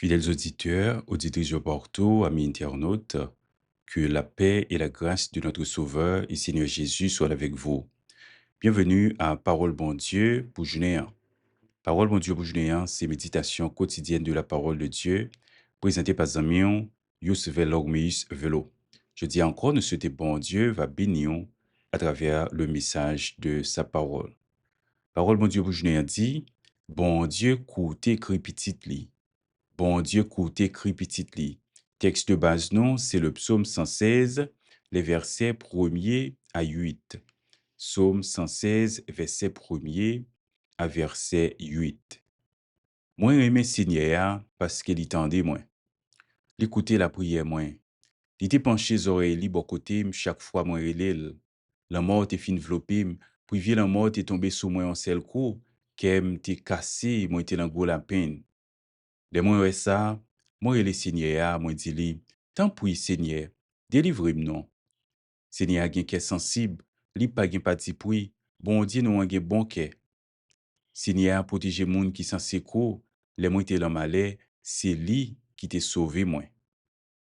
Fidèles auditeurs, auditrices de partout, amis internautes, que la paix et la grâce de notre Sauveur et Seigneur Jésus soient avec vous. Bienvenue à Parole bon Dieu pour Junéen. Parole bon Dieu pour Junéen, c'est méditation quotidienne de la parole de Dieu, présentée par Zamion, Youssef Lormeus Velo. Je dis encore, nous souhaitons bon Dieu va bénir à travers le message de sa parole. Parole bon Dieu pour Junéen dit, bon Dieu coûte écrit petit lit. Bon Dieu, coûte écrit petit lit. Texte de base, non, c'est le psaume 116, les versets 1er à 8. Psaume 116, verset 1er à verset 8. Moi, aimé Seigneur parce qu'il tendait moins. L'écouter la prière moins. Il était penché les oreilles li bon côté, chaque fois moi relève. La mort était fin enveloppé, puis la mort est tombée sous moi en seul coup, qu'elle t'est cassé, moi était dans gros la peine. De moi ouais ça, moi le Seigneur, moi dit li, tant pour Seigneur, délivre-moi non. Seigneur a gen cœur sensible, li pa gen pati pour, bon Dieu nous a gen bon cœur. Seigneur protéger moun qui sans secours, les moi te dans malheur, c'est lui qui te sauvé moi.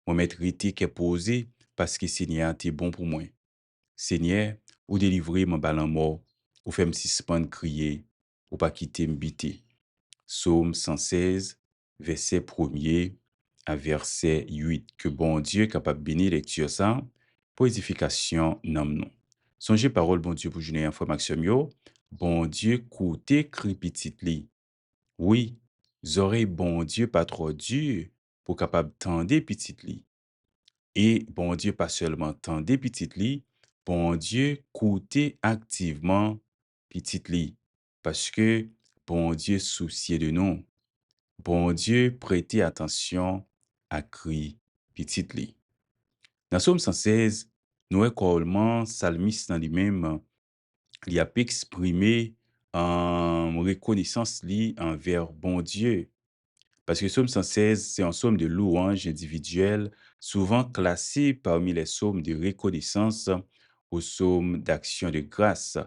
Moi mettre rete qu'est posé parce que Seigneur t'es bon pour moi. Seigneur, ou délivrer mon balan mort, ou fait me suspendre crier, ou pas quitter m'biter. Psaume 116, verset 1er à verset 8. Que bon Dieu capable de bénir lecture ça pour édification nom nous. Songez parole bon Dieu pour journée information yo. Bon Dieu coûté cri petit li. Oui, oreilles bon Dieu pas trop dur pour capable tendre petit li. Et bon Dieu pas seulement tendre petit li, bon Dieu coûté activement petit li parce que bon Dieu soucié de nous. Bon Dieu, prêtez attention à cri petit li. Dans Somme 116, nous également psalmiste dans lui-même, il a exprimé en reconnaissance li envers bon Dieu. Parce que Somme 116, c'est un psaume de louange individuelle, souvent classé parmi les psaumes de reconnaissance aux psaumes d'action de grâce.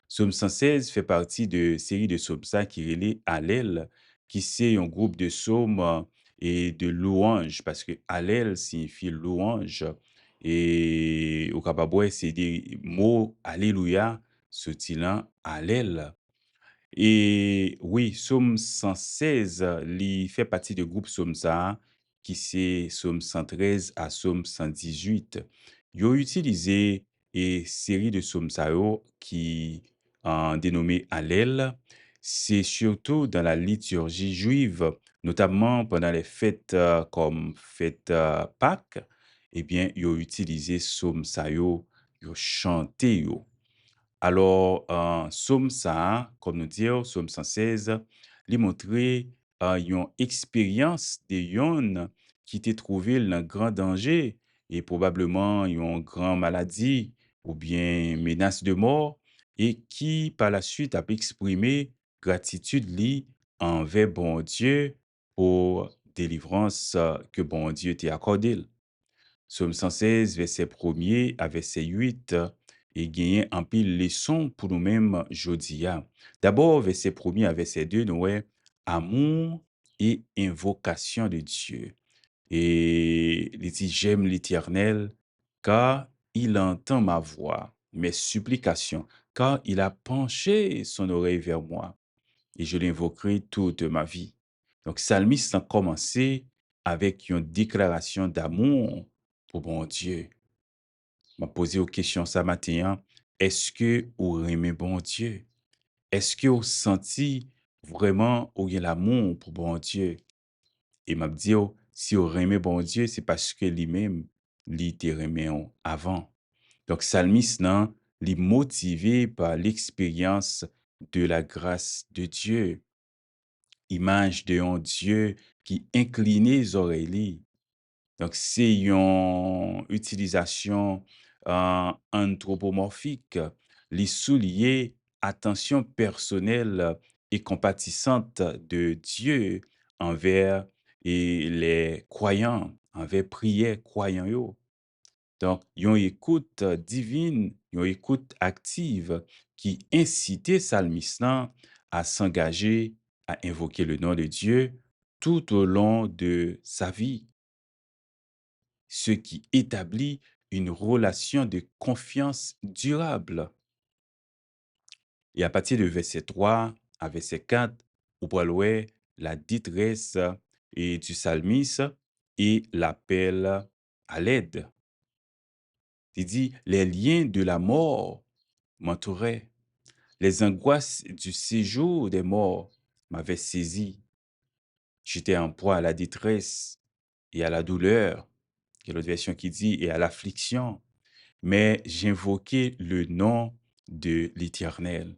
Psaume 116 fait partie de série de psaumes ça qui relie Hallel, qui c'est un groupe de psaumes et de louanges, parce que Hallel signifie louange. Et au Kababoué, c'est des mots Alléluia, ce Hallel. Et oui, Psaume 116, il fait partie du groupe Psaume ça, qui c'est Psaume 113 à Psaume 118. Ils ont utilisé une série de psaumes ça yo qui dénommé Hallel. C'est surtout dans la liturgie juive, notamment pendant les fêtes comme fête Pâques, eh bien, ils ont utilisé psaume ça yo, ils ont chanté yo. Alors, psaume ça, comme nous disons, psaume 116, li montre une expérience de yon qui t'est trouvé dans grand danger et probablement une grande maladie ou bien menace de mort et qui par la suite a exprimé gratitude li envers bon Dieu pour délivrance que bon Dieu t'a accordé. Psaume 116, verset 1er à verset 8, et gagner un pile leçon pour nous-mêmes jodia. D'abord, verset 1er à verset 2, nous avons amour et invocation de Dieu. Et il dit, j'aime l'Éternel, car il entend ma voix, mes supplications, car il a penché son oreille vers moi et je l'invoquerai toute ma vie. Donc, psalmiste a commencé avec une déclaration d'amour pour mon Dieu. M'a posé aux questions ça matin, hein. Est-ce que vous aimez bon Dieu? Est-ce que vous senti vraiment ou y a l'amour pour bon Dieu? Et m'a dit, oh, si vous aimez bon Dieu, c'est parce que lui-même, lui te remet avant. Donc, psalmiste, non, il est motivé par l'expérience de la grâce de Dieu, image de un Dieu qui incline les oreilles. Donc, c'est une utilisation anthropomorphique, les souliers attention personnelle et compatissante de Dieu envers les croyants, envers prière croyants. Yo. Donc, une écoute divine, une écoute active qui incitait Salmistan à s'engager à invoquer le nom de Dieu tout au long de sa vie, ce qui établit une relation de confiance durable. Et à partir de verset 3 à verset 4, on peut louer la détresse et du psalmiste et l'appel à l'aide. Il dit, les liens de la mort m'entouraient, les angoisses du séjour des morts m'avaient saisi. J'étais en proie à la détresse et à la douleur. Il y a l'autre version qui dit, et à l'affliction. Mais j'invoquais le nom de l'Éternel.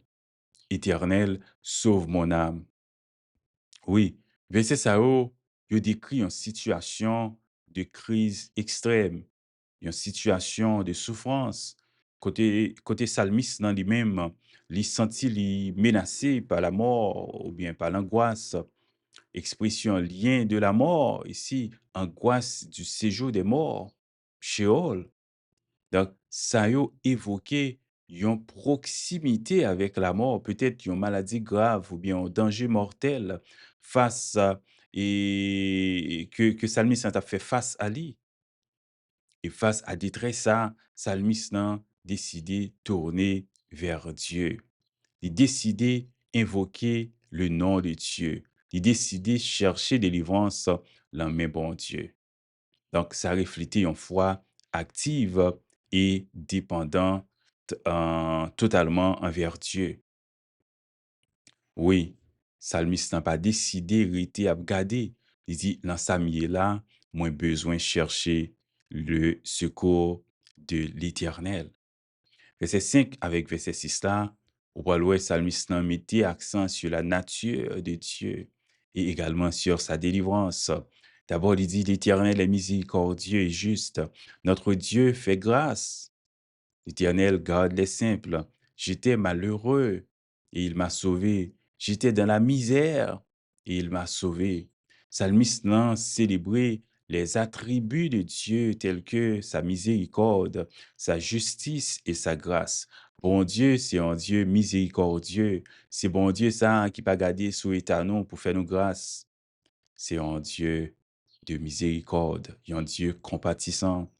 Éternel, sauve mon âme. Oui, verset ça, il décrit une situation de crise extrême, une situation de souffrance. Côté psalmiste dans lui-même, il sentit menacé par la mort ou bien par l'angoisse. Expression lien de la mort, ici, angoisse du séjour des morts, Sheol. Donc, ça a évoqué une proximité avec la mort, peut-être une maladie grave ou bien un danger mortel face à, et que Salmis a fait face à lui. Et face à détresse, ça, Salmis a décidé de tourner vers Dieu. Il a décidé d'invoquer le nom de Dieu. Il a décidé de chercher délivrance dans la main bon Dieu. Donc, ça reflétait une foi active et dépendante totalement envers Dieu. Oui, psalmiste n'a pas décidé de rester à garder. Il dit, dans sa là, moi besoin de chercher le secours de l'Éternel. Verset 5 avec verset 6 là, on voit le psalmiste là mettait accent sur la nature de Dieu et également sur sa délivrance. D'abord, il dit, l'Éternel est miséricordieux et juste. Notre Dieu fait grâce. L'Éternel garde les simples. J'étais malheureux et il m'a sauvé. J'étais dans la misère et il m'a sauvé. Psalmiste nan célébrait les attributs de Dieu tels que sa miséricorde, sa justice et sa grâce. Bon Dieu, c'est un Dieu miséricordieux. C'est bon Dieu ça qui pas gardé sous état non pour faire nous grâce. C'est un Dieu de miséricorde, un Dieu compatissant,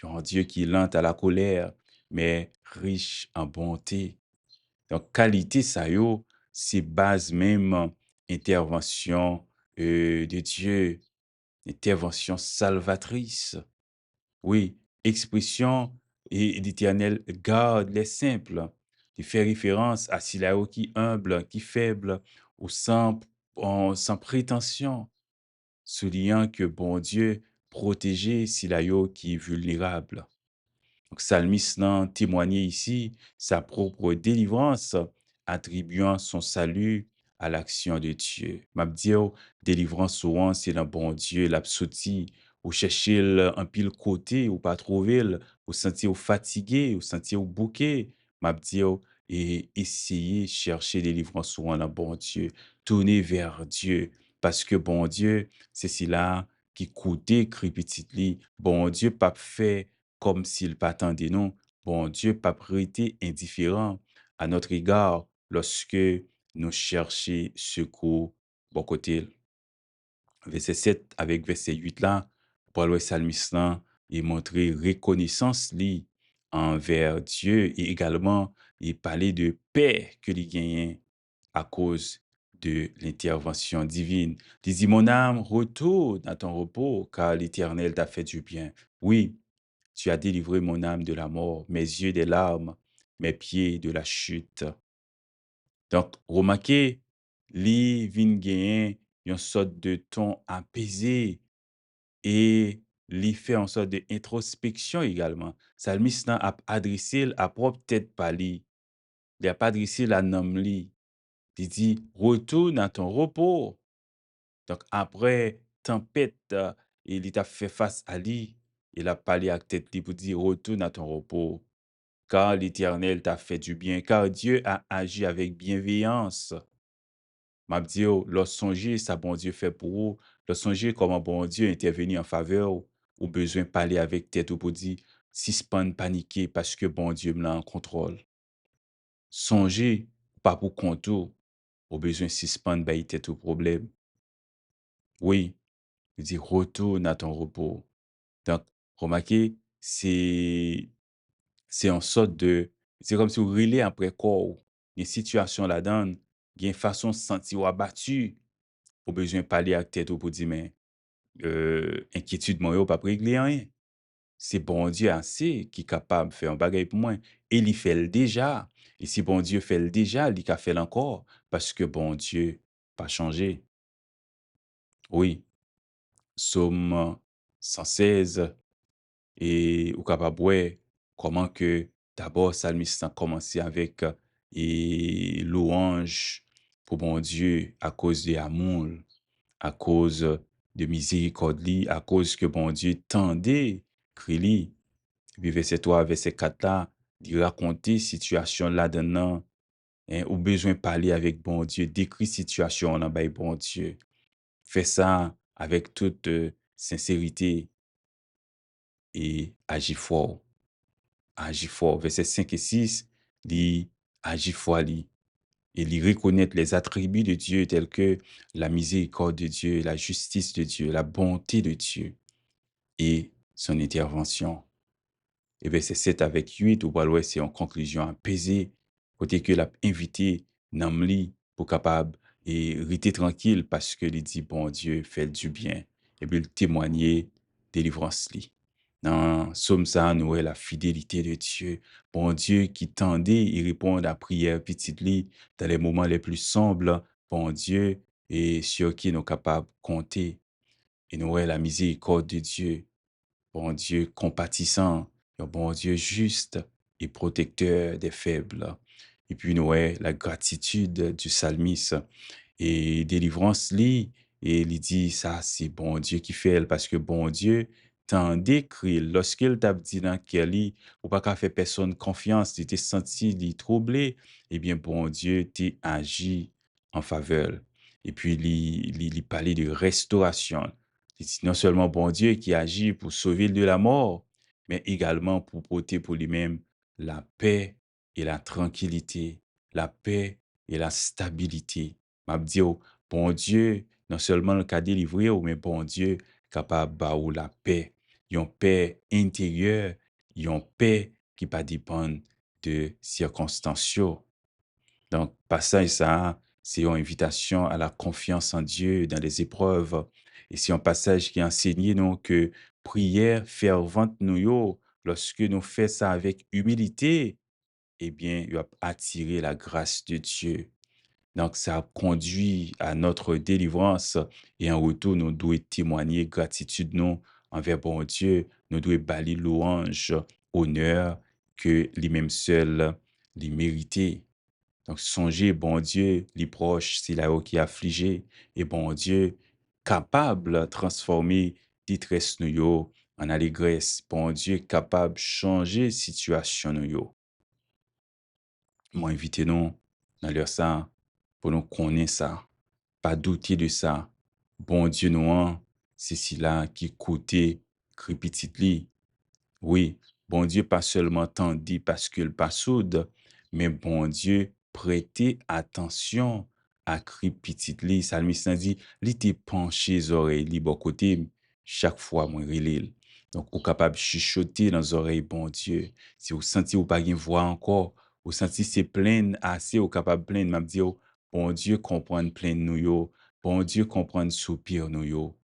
un Dieu qui est lent à la colère, mais riche en bonté. Donc, qualité, ça yo, c'est base même intervention de Dieu, intervention salvatrice. Oui, expression et l'Éternel garde les simples. Il fait référence à Silao qui humble, qui faible, ou sans prétention, soulignant que bon Dieu protégeait Silayo qui est vulnérable. Donc, psalmiste nan témoignait ici sa propre délivrance, attribuant son salut à l'action de Dieu. M'a dit, délivrance souvent, c'est dans bon Dieu, l'absouti, ou chercher un pile côté, ou pas trouver, ou sentir fatigué, ou sentir bouqué. M'a dit, et essayer, chercher délivrance souvent dans bon Dieu, tourner vers Dieu, parce que bon Dieu, c'est cela qui coûtait crépititli. Bon Dieu, pas fait comme s'il pas attendait nous. Bon Dieu, pas été indifférent à notre égard lorsque nous cherchons secours bon côté. Verset 7 avec verset 8 là, Paul le psalmiste là, il montrait reconnaissance li envers Dieu et également il parlait de paix que il gagnait à cause de l'intervention divine. Il dit, mon âme, retourne à ton repos, car l'Éternel t'a fait du bien. Oui, tu as délivré mon âme de la mort, mes yeux des larmes, mes pieds de la chute. Donc, remarquez, li vin genyen une sorte de ton apaisé et li fait en sorte de introspection également. Salmiste nan a adressé à propre tête par li. Il a pas adressé la nom li. Il dit, retourne à ton repos. Donc, après tempête, il t'a fait face à lui. Il a parlé à tête li pour dire, retourne à ton repos. Car l'Éternel t'a fait du bien, car Dieu a agi avec bienveillance. M'a dit, lorsque songez ça bon Dieu fait pour vous, lorsque songez comment bon Dieu intervenu en faveur ou besoin parler avec tête ou pour dire, suspend paniquer parce que bon Dieu me l'a en contrôle. Songez, pas pour contour, au besoin suspend bailler tête au problème. Oui, il dit: «Retourne à ton repos». Donc, remarquez, c'est en sorte de c'est comme si vous relez après corps une situation là-dedans, il y a une façon de se sentir abattu, ou besoin parler avec tête ou pour dire: «Mais, inquiétude moi yo pas régler rien». C'est bon Dieu assez qui capable de faire un bagage pour moi et il fait le déjà et si bon Dieu fait le déjà, il ka fait encore parce que bon Dieu pas changé. Oui, psaume 116 et ou capable ouais, comment que d'abord psalmiste a commencé avec et louange pour bon Dieu à cause de amour, à cause de miséricorde li, à cause que bon Dieu tendait cri li. Puis verset 3 verset 4 là, il raconter situation là-dedans, hein, ou besoin parler avec bon Dieu, décrit situation là bay bon Dieu. Fais ça avec toute sincérité et agis fort. Agis fort. Verset 5 et 6 dit agis fort li et il reconnaître les attributs de Dieu tels que la miséricorde de Dieu, la justice de Dieu, la bonté de Dieu et son intervention. Et verset 7 avec 8, ou ouais, c'est en conclusion apaisée, côté que l'a invité Namli pour capable et rester tranquille parce que il dit bon Dieu fait du bien et puis il témoigner délivrance li. Dans Somme ça nous est la fidélité de Dieu, bon Dieu qui tendait et répond à prière petite li dans les moments les plus sombres, bon Dieu et sur qui nous capables de compter et nous est la miséricorde de Dieu, bon Dieu compatissant, un bon Dieu juste et protecteur des faibles. Et puis, nous avons la gratitude du psalmiste et délivrance li et il dit ça c'est bon Dieu qui fait elle parce que bon Dieu t'en décrit lorsqu'il t'a dit dans Kelly ou pas qu'à faire personne confiance tu t'es senti troublé eh bien bon Dieu t'est agi en faveur et puis il parlait de restauration. Il dit non seulement bon Dieu qui agit pour sauver de la mort mais également pour porter pour lui-même la paix et la tranquillité, la paix et la stabilité. M'a dit oh, bon Dieu, non seulement le cas délivré, mais bon Dieu, capable ba ou la paix. Yon paix intérieure, yon paix qui pas dépendre de circonstances. Donc, passage ça, c'est une invitation à la confiance en Dieu dans les épreuves. Et c'est un passage qui enseigne nous que prière fervente nous yo, lorsque nous faisons ça avec humilité, eh bien, il va attirer la grâce de Dieu. Donc, ça conduit à notre délivrance et en retour, nous devons témoigner gratitude nous envers bon Dieu. Nous devons bâlir louange, honneur que lui-même seul lui mérité. Donc, songez, bon Dieu, les proches, c'est là qui est affligé et bon Dieu, capable de transformer détresse nous yo en allégresse. Bon Dieu, capable de changer situation nous yo. Moi, invitez-nous dans leur ça pour nous connaître ça. Pas douter de ça. Bon Dieu, nous, hein, c'est cela qui coûtait crépitite. Oui, bon Dieu pas seulement tendit parce qu'il pas soude, mais bon Dieu prêtez attention à cri petit li. Salmiste a dit, li te penché les oreilles li bon côté chaque fois moi relève. Donc ou capable chuchoter dans les oreilles bon Dieu. Si vous sentez ou pas une voix encore, ou sentez c'est plein assez ou capable plein m'a dit oh, bon Dieu comprendre plein nous yo, bon Dieu comprendre soupir nous yo.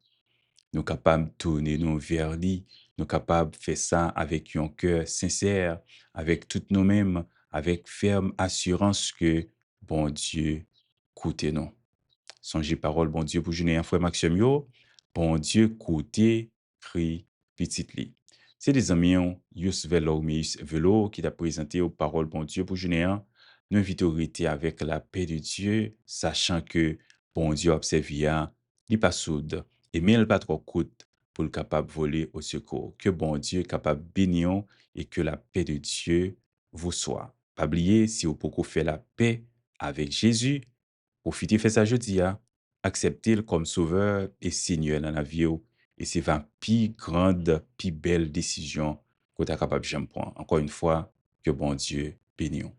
Nous capables de tourner nous vers lui, nous capables de faire ça avec un cœur sincère, avec toutes nous-mêmes, avec ferme assurance que bon Dieu écoutez nous. Songez parole, bon Dieu, pour jeûner un frère Maxime yo, bon Dieu écoutez, crie, petit li. C'est des amis, Yus Velo, Velo, qui t'a présenté aux paroles, bon Dieu, pour jeûner un. Nous invitons à rester avec la paix de Dieu, sachant que bon Dieu observe, il pas soude, et mais il pas trop coûte pour le capable voler au secours. Que bon Dieu est capable de bénir et que la paix de Dieu vous soit. Pas oublier, si vous pouvez faire la paix avec Jésus, profitez faire ça jeudi, acceptez-le comme sauveur et seigneur dans la vie ou, et c'est une plus grande, plus belle décision que tu es capable de prendre. Encore une fois, que bon Dieu bénisse.